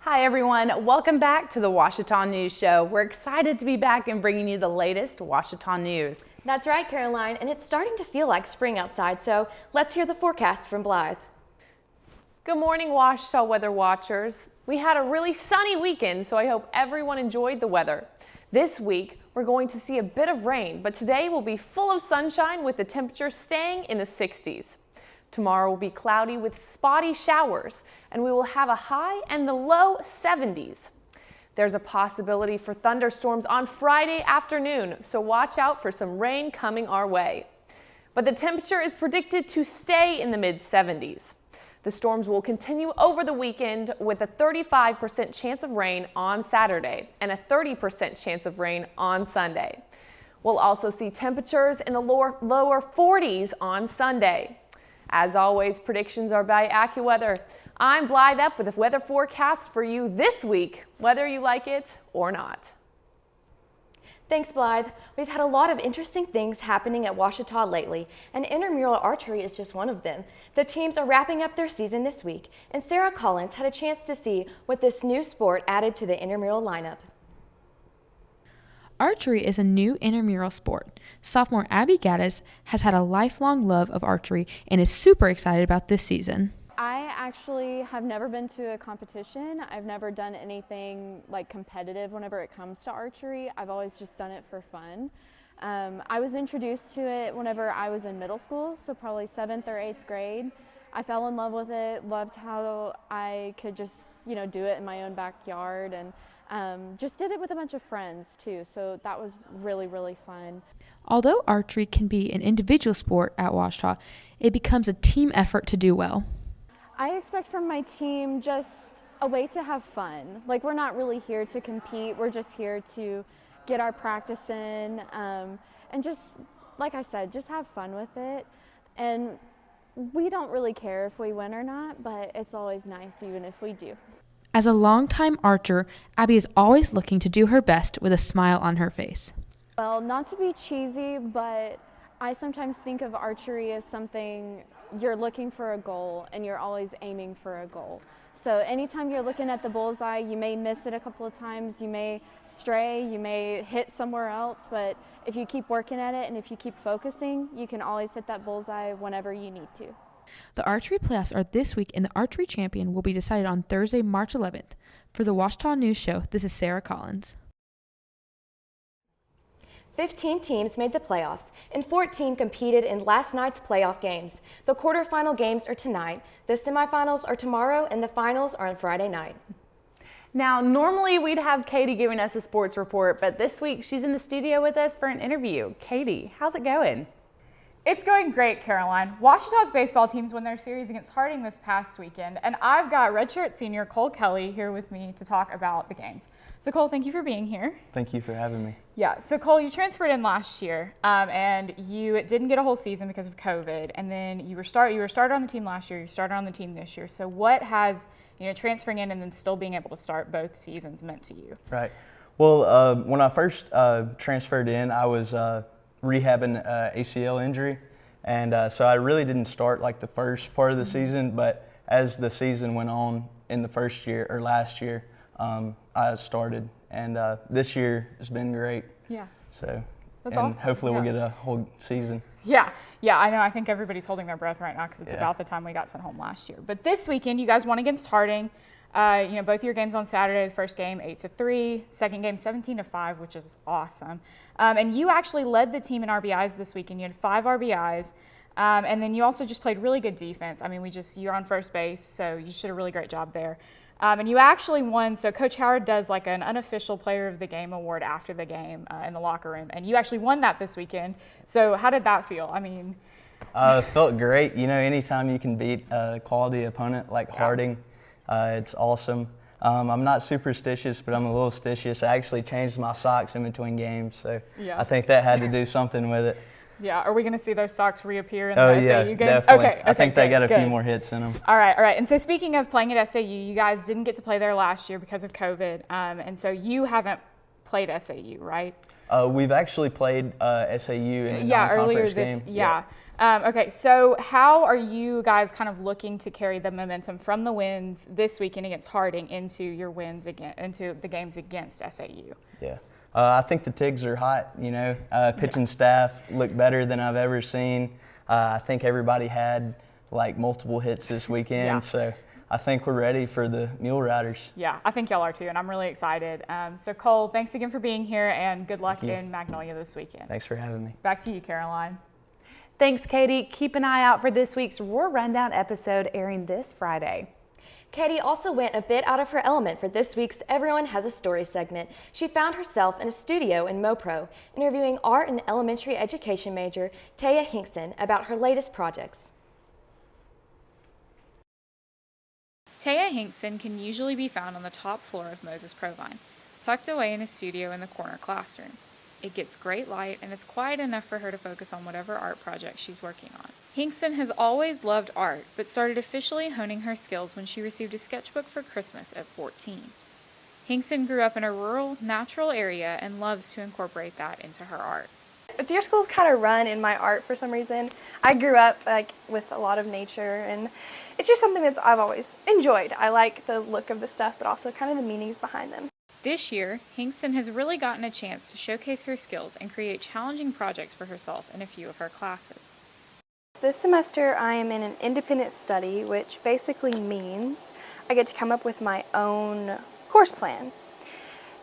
Hi everyone, welcome back to the Ouachita News Show. We're excited to be back and bringing you the latest Ouachita news. That's right, Caroline, and it's starting to feel like spring outside, so let's hear the forecast from Blythe. Good morning, Ouachita weather watchers. We had a really sunny weekend, so I hope everyone enjoyed the weather. This week, we're going to see a bit of rain, but today will be full of sunshine with the temperature staying in the 60s. Tomorrow will be cloudy with spotty showers, and we will have a high in the low 70s. There's a possibility for thunderstorms on Friday afternoon, so watch out for some rain coming our way. But the temperature is predicted to stay in the mid-70s. The storms will continue over the weekend with a 35% chance of rain on Saturday and a 30% chance of rain on Sunday. We'll also see temperatures in the lower 40s on Sunday. As always, predictions are by AccuWeather. I'm Blythe up with a weather forecast for you this week, whether you like it or not. Thanks, Blythe. We've had a lot of interesting things happening at Ouachita lately, and intramural archery is just one of them. The teams are wrapping up their season this week, and Sarah Collins had a chance to see what this new sport added to the intramural lineup. Archery is a new intramural sport. Sophomore Abby Gaddis has had a lifelong love of archery and is super excited about this season. I actually have never been to a competition. I've never done anything like competitive whenever it comes to archery. I've always just done it for fun. I was introduced to it whenever I was in middle school, so probably 7th or 8th grade. I fell in love with it, loved how I could just, do it in my own backyard, and just did it with a bunch of friends too, so that was really, really fun. Although archery can be an individual sport at Ouachita, it becomes a team effort to do well. I expect from my team just a way to have fun. Like, we're not really here to compete, we're just here to get our practice in, and just, like I said, just have fun with it. And we don't really care if we win or not, but it's always nice even if we do. As a longtime archer, Abby is always looking to do her best with a smile on her face. Well, not to be cheesy, but I sometimes think of archery as something you're looking for a goal and you're always aiming for a goal. So anytime you're looking at the bullseye, you may miss it a couple of times, you may stray, you may hit somewhere else, but if you keep working at it and if you keep focusing, you can always hit that bullseye whenever you need to. The archery playoffs are this week, and the archery champion will be decided on Thursday, March 11th. For the Ouachita News Show, this is Sarah Collins. 15 teams made the playoffs, and 14 competed in last night's playoff games. The quarterfinal games are tonight, the semifinals are tomorrow, and the finals are on Friday night. Now, normally we'd have Katie giving us a sports report, but this week she's in the studio with us for an interview. Katie, how's it going? It's going great, Caroline. Ouachita's baseball teams won their series against Harding this past weekend, and I've got redshirt senior Cole Kelly here with me to talk about the games. So Cole, thank you for being here. Thank you for having me. Yeah, so Cole, you transferred in last year, and you didn't get a whole season because of COVID, and then you were started on the team last year, you started on the team this year. So what has transferring in and then still being able to start both seasons meant to you? Right. Well, when I first transferred in, I was rehabbing ACL injury, and so I really didn't start like the first part of the season, but as the season went on in the first year or last year, I started, and this year has been great. Yeah. So that's and awesome. hopefully we'll get a whole season. Yeah, I know. I think everybody's holding their breath right now because it's about the time we got sent home last year. But this weekend, you guys won against Harding. Both your games on Saturday. The first game 8-3, second game 17-5, which is awesome. And you actually led the team in RBIs this weekend. You had 5 RBIs, and then you also just played really good defense. I mean, you're on first base, so you just did a really great job there. And you actually won. So Coach Howard does like an unofficial Player of the Game award after the game in the locker room, and you actually won that this weekend. So how did that feel? I mean, felt great. Anytime you can beat a quality opponent like Harding, it's awesome. I'm not superstitious, but I'm a little stitious. I actually changed my socks in between games, so Yeah. I think that had to do something with it. Yeah, are we going to see those socks reappear in the Oh SAU yeah, game? definitely. Okay, I think they got a few good. more hits in them. All right. And so speaking of playing at SAU, you guys didn't get to play there last year because of COVID, and so you haven't played SAU, right? We've actually played SAU in the earlier non-conference this. game. Yeah. Okay, so how are you guys kind of looking to carry the momentum from the wins this weekend against Harding into your wins into the games against SAU? Yeah. I think the Tigs are hot, pitching staff look better than I've ever seen. I think everybody had like multiple hits this weekend, so I think we're ready for the Mule Riders. Yeah, I think y'all are too, and I'm really excited. So Cole, thanks again for being here, and good luck in Magnolia this weekend. Thanks for having me. Back to you, Caroline. Thanks, Katie. Keep an eye out for this week's Roar Rundown episode airing this Friday. Katie also went a bit out of her element for this week's Everyone Has a Story segment. She found herself in a studio in MoPro, interviewing art and elementary education major Taya Hinkson about her latest projects. Taya Hinkson can usually be found on the top floor of Moses Provine, tucked away in a studio in the corner classroom. It gets great light and it's quiet enough for her to focus on whatever art project she's working on. Hinkson has always loved art, but started officially honing her skills when she received a sketchbook for Christmas at 14. Hinkson grew up in a rural, natural area and loves to incorporate that into her art. Deer schools kind of run in my art for some reason. I grew up with a lot of nature, and it's just something that I've always enjoyed. I like the look of the stuff, but also kind of the meanings behind them. This year, Hinkson has really gotten a chance to showcase her skills and create challenging projects for herself in a few of her classes. This semester I am in an independent study, which basically means I get to come up with my own course plan.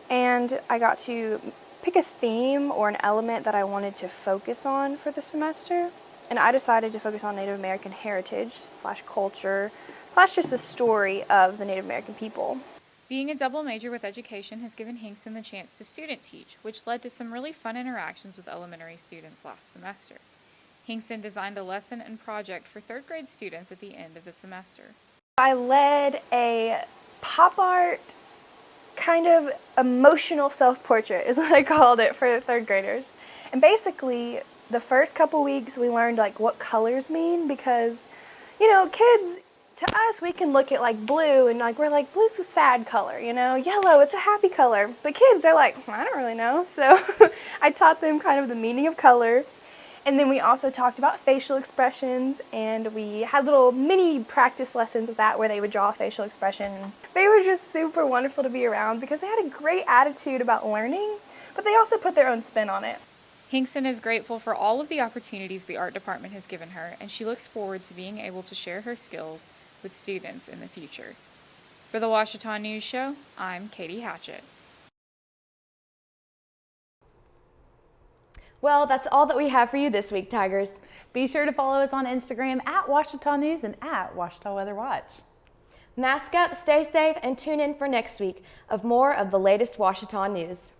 And I got to pick a theme or an element that I wanted to focus on for the semester. And I decided to focus on Native American heritage / culture / just the story of the Native American people. Being a double major with education has given Hinkson the chance to student teach, which led to some really fun interactions with elementary students last semester. Hinkson designed a lesson and project for 3rd grade students at the end of the semester. I led a pop art kind of emotional self-portrait is what I called it for 3rd graders. And basically the first couple weeks we learned what colors mean, because kids, to us, we can look at blue and we're like, blue's a sad color, yellow, it's a happy color. But kids, they're like, I don't really know. So I taught them kind of the meaning of color. And then we also talked about facial expressions, and we had little mini practice lessons of that where they would draw a facial expression. They were just super wonderful to be around because they had a great attitude about learning, but they also put their own spin on it. Hinkson is grateful for all of the opportunities the art department has given her, and she looks forward to being able to share her skills with students in the future. For the Ouachita News Show, I'm Katie Hatchett. Well, that's all that we have for you this week, Tigers. Be sure to follow us on Instagram at Ouachita News and at Ouachita Weather Watch. Mask up, stay safe, and tune in for next week of more of the latest Ouachita news.